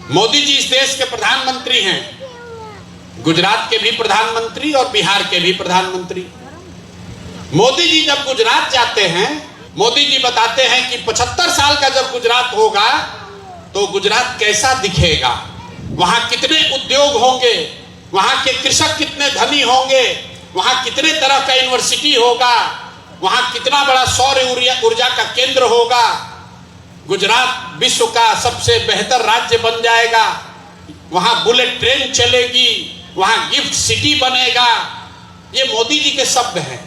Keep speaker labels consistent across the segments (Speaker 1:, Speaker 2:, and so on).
Speaker 1: मोदी जी इस देश के प्रधानमंत्री हैं, गुजरात के भी प्रधानमंत्री और बिहार के भी प्रधानमंत्री। मोदी जी जब गुजरात जाते हैं, मोदी जी बताते हैं कि 75 साल का जब गुजरात होगा तो गुजरात कैसा दिखेगा, वहां कितने उद्योग होंगे, वहां के कृषक कितने धनी होंगे, वहां कितने तरह का यूनिवर्सिटी होगा, वहां कितना बड़ा सौर ऊर्जा का केंद्र होगा। गुजरात विश्व का सबसे बेहतर राज्य बन जाएगा, वहां बुलेट ट्रेन चलेगी, वहां गिफ्ट सिटी बनेगा। ये मोदी जी के शब्द हैं।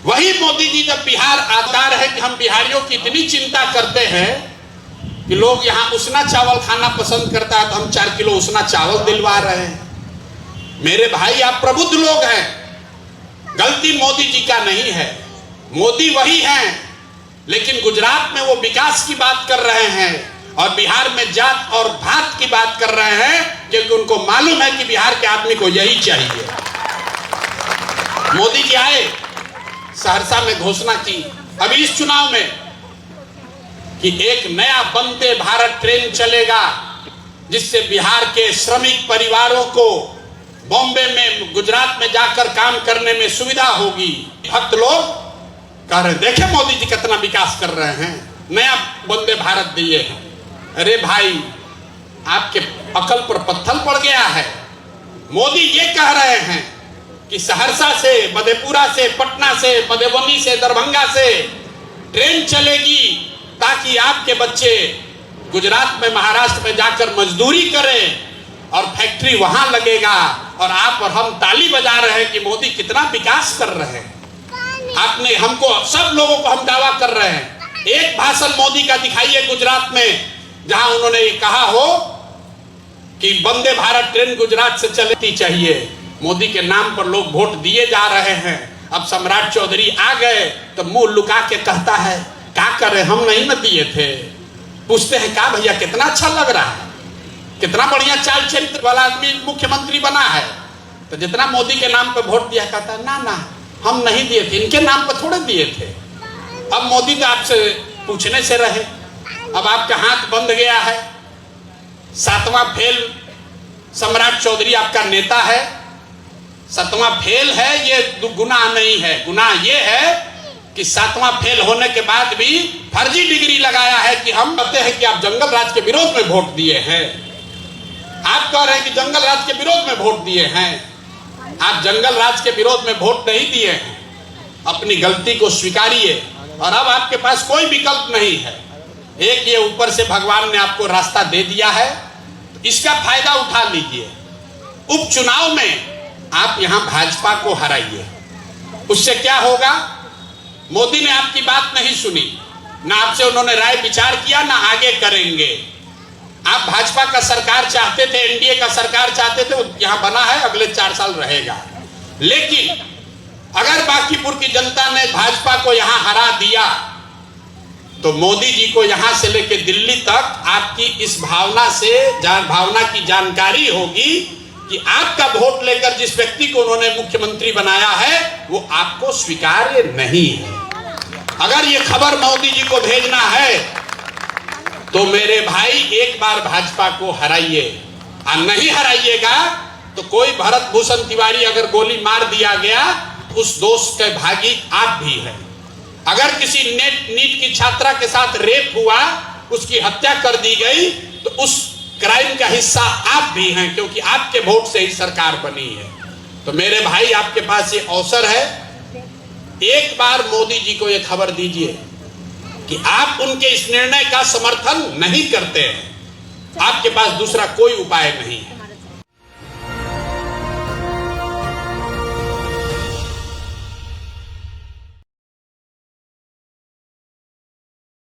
Speaker 1: वही मोदी जी जब बिहार आधार है कि हम बिहारियों की इतनी चिंता करते हैं कि लोग यहाँ उसना चावल खाना पसंद करता है तो हम 4 किलो उसना चावल दिलवा रहे हैं। मेरे भाई, आप प्रबुद्ध लोग हैं, गलती मोदी जी का नहीं है, मोदी वही हैं, लेकिन गुजरात में वो विकास की बात कर रहे हैं और बिहार में जात और भात की बात कर रहे हैं, क्योंकि उनको मालूम है कि बिहार के आदमी को यही चाहिए। मोदी जी आए, सहरसा में घोषणा की अभी इस चुनाव में कि एक नया वंदे भारत ट्रेन चलेगा, जिससे बिहार के श्रमिक परिवारों को बॉम्बे में, गुजरात में जाकर काम करने में सुविधा होगी। भक्त लोग कह रहे, देखे मोदी जी कितना विकास कर रहे हैं, नया वंदे भारत दिए हैं। अरे भाई, आपके अकल पर पत्थर पड़ गया है। मोदी ये कह रहे हैं कि सहरसा से, मधेपुरा से, पटना से, मधुबनी से, दरभंगा से ट्रेन चलेगी ताकि आपके बच्चे गुजरात में, महाराष्ट्र में जाकर मजदूरी करें और फैक्ट्री वहां लगेगा, और आप और हम ताली बजा रहे हैं कि मोदी कितना विकास कर रहे हैं। आपने हमको, सब लोगों को हम दावा कर रहे हैं, एक भाषण मोदी का दिखाइए गुजरात में जहां उन्होंने ये कहा हो कि वंदे भारत ट्रेन गुजरात से चलती चाहिए। मोदी के नाम पर लोग वोट दिए जा रहे हैं। अब सम्राट चौधरी आ गए तो मुंह लुका के कहता है, क्या करे, हम नहीं न दिए थे। पूछते हैं, क्या भैया कितना अच्छा लग रहा है, कितना बढ़िया चाल चरित्र वाला आदमी मुख्यमंत्री बना है, तो जितना मोदी के नाम पे वोट दिया, कहता है ना हम नहीं दिए थे, इनके नाम पर थोड़े दिए थे। अब मोदी तो आपसे पूछने से रहे, अब आपका हाथ बंध गया है। 7वां फेल सम्राट चौधरी आपका नेता है, 7वां फेल है, ये गुनाह नहीं है। गुनाह ये है कि 7वां फेल होने के बाद भी फर्जी डिग्री लगाया है कि हम कहते हैं कि आप जंगल राज के विरोध में वोट दिए हैं। आप कह रहे हैं कि जंगल राज के विरोध में वोट दिए हैं। आप जंगल राज के विरोध में वोट नहीं दिए हैं। अपनी गलती को स्वीकारिए, और अब आपके पास कोई विकल्प नहीं है। एक ये ऊपर से भगवान ने आपको रास्ता दे दिया है, तो इसका फायदा उठा लीजिए। उपचुनाव में आप यहां भाजपा को हराइए। उससे क्या होगा, मोदी ने आपकी बात नहीं सुनी, ना आपसे उन्होंने राय विचार किया, ना आगे करेंगे। आप भाजपा का सरकार चाहते थे, एनडीए का सरकार चाहते थे, वो यहां बना है, अगले 4 साल रहेगा। लेकिन अगर बांकीपुर की जनता ने भाजपा को यहां हरा दिया तो मोदी जी को यहां से लेकर दिल्ली तक आपकी इस भावना की जानकारी होगी कि आपका वोट लेकर जिस व्यक्ति को उन्होंने मुख्यमंत्री बनाया है वो आपको स्वीकार्य नहीं है। अगर ये खबर मोदी जी को भेजना है तो मेरे भाई, एक बार भाजपा को हराइए, और नहीं हराइएगा तो कोई भरत भूषण तिवारी अगर गोली मार दिया गया, उस दोष के भागी आप भी हैं। अगर किसी नीट की छात्रा के साथ रेप हुआ, उसकी हत्या कर दी गई, तो उस क्राइम का हिस्सा आप भी हैं, क्योंकि आपके वोट से ही सरकार बनी है। तो मेरे भाई, आपके पास ये अवसर है, एक बार मोदी जी को ये खबर दीजिए कि आप उनके इस निर्णय का समर्थन नहीं करते हैं। आपके पास दूसरा कोई उपाय नहीं है।